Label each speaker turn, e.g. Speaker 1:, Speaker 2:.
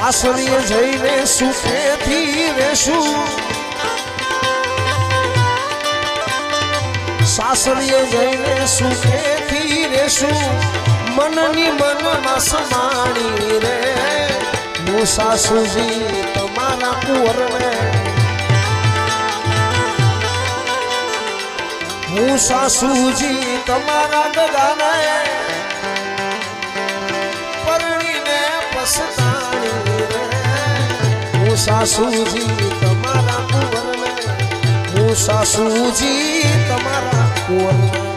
Speaker 1: સાસરીએ જઈને સુખેથી રહેશું સાસરીએ જઈને સુખેથી રહેશું મનની મનમાં સમાણી રે હું સાસુજી તમારા કુંવરને હું સાસુજી તમારા ગદાને પરણીને પસતાણી રે હું સાસુજી તમારા કુંવરને હું સાસુજી તમારા કુંવરને